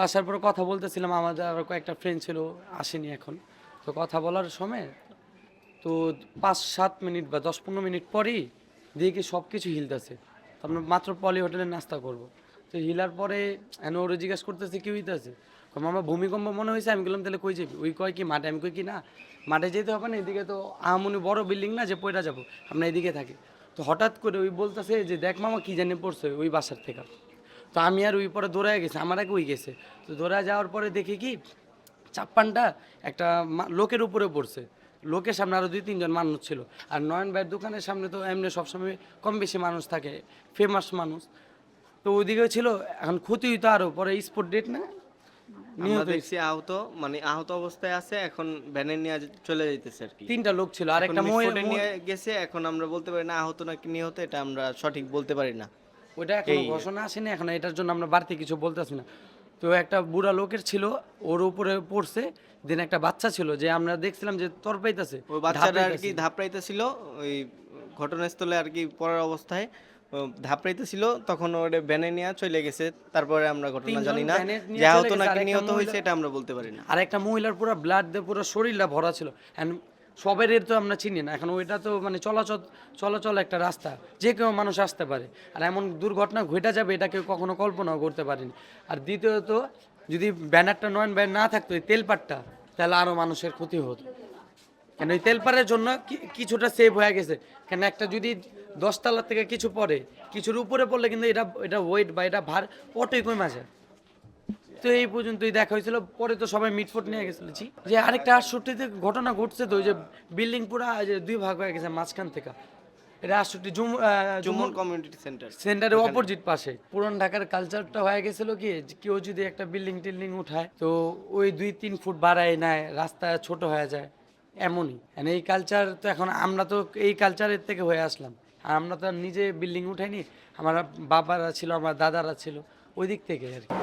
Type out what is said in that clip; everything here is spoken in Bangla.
আসার পরে কথা বলতেছিলাম, আমাদের আরও কয়েকটা ফ্রেন্ড ছিল, আসেনি এখন। তো কথা বলার সময় তো 5-7 মিনিট বা 10-15 মিনিট পরেই দেখি সব কিছু হিলতেছে। তো আমরা মাত্র পলি হোটেলে নাস্তা করব। তো হিলার পরে ওরে জিজ্ঞাসা করতেছে কি হইতেছে, মামা ভূমিকম্প মনে হয়েছে। আমি বললাম তাহলে কই যাবি? ওই কয় কি মাঠে? আমি কই কি না, মাঠে যেতে হবে না, এদিকে তো আহামনি বড় বিল্ডিং না যে পয়টা যাবো, আমরা এদিকে থাকি। তো হঠাৎ করে ওই বলতেছে যে দেখ মামা কি জানি পড়ছে ওই বাসার থেকে। তো আমি আর ওই পরে দৌড়ায় গেছি, আমার আগে ওই গেছে। তো দৌড়ায় যাওয়ার পরে দেখি কি চাপ্পানটা একটা লোকের উপরে পড়ছে। লোকের সামনে আরও 2-3 জন মানুষ ছিল। আর নয়ন ভাইয়ের দোকানের সামনে তো এমনি সবসময় কম বেশি মানুষ থাকে, ফেমাস মানুষ। তো ওইদিকেও ছিল। এখন ক্ষতি হইতো আরও, পরে স্পট ডেট না আমরা নিহত হয়েছে। দেখছি আহত, মানে আহত অবস্থায় আছে, এখন ভ্যানে নিয়ে চলে যাইতেছে আর কি। 3টা লোক ছিল আর এখন একটা মিটফোর্টে নিয়ে গেছে, এখন আমরা বলতে পারি না আহত নাকি নিহত, এটা আমরা সঠিক বলতে পারি না। ওইটা এখনো এই ঘোষণা আসেনি, এখন এটার জন্য আমরা বাড়তি কিছু বলতেছি না। তো একটা বুড়া লোকের ছিল, ওর উপরে পড়ছে। দেন একটা বাচ্চা ছিল যে আমরা দেখছিলাম যে তরপাইতেছে, ওই বাচ্চাটা আর কি ধাপড়াইতেছিল ওই ঘটনাস্থলে আর কি পড়ার অবস্থায় ধাপড়াইতেছিল, তখন ওরে ভ্যানে নিয়ে চলে গেছে। তারপরে আমরা ঘটনা 3 জন জানি না, ভ্যানে নিয়ে যে চলে আহত গেছে, নাকি আর একটা নিহত হয়েছে মহিলা, এটা আমরা বলতে পারি না। আর একটা মহিলার পুরো ব্লাড দিয়ে পুরো শরীরটা ভরা ছিল। অ্যান্ড সবের তো আমরা চিনি না, এখন ওইটা তো মানে চলাচল একটা রাস্তা, যে কেউ মানুষ আসতে পারে। আর এমন দুর্ঘটনা ঘটে যাবে এটা কেউ কখনো কল্পনাও করতে পারেনি। আর দ্বিতীয়ত যদি ব্যানারটা নয়ন ব্যান না থাকতো, এই তেলপাটটা, তাহলে আরও মানুষের ক্ষতি হতো। কেন এই তেলপাড়ের জন্য কিছুটা সেভ হয়ে গেছে। কেন একটা যদি 10 তলা থেকে কিছু পড়ে, কিছুর উপরে পড়লে কিন্তু এটা এটা ওয়েট বা এটা ভার অটোই কমে আসে। তো এই পর্যন্তই দেখা হয়েছিল, পরে তো সবাই মিটফোট নিয়ে গেছিলেছি। যে আরেকটা 68-তে ঘটনা ঘটছে, তো ওই যে বিল্ডিং পুরো যে 2 ভাগ হয়ে গেছে মাঝখান থেকে। এটা 68 জুমন কমিউনিটি সেন্টার সেন্টারের অপোজিট পাশে। পুরান ঢাকার কালচারটা হয়ে গেছিল কি, যে কেউ যদি একটা বিল্ডিং টিল্ডিং উঠায় তো ওই 2-3 ফুট বাড়ায় নেয়, রাস্তা ছোট হয়ে যায়, এমনই। এই কালচার তো এখন আমরা তো এই কালচারের থেকে হয়ে আসলাম। আর আমরা তো আর নিজে বিল্ডিং উঠাইনি, আমার বাবারা ছিল, আমার দাদারা ছিল, ওই দিক থেকে আর কি।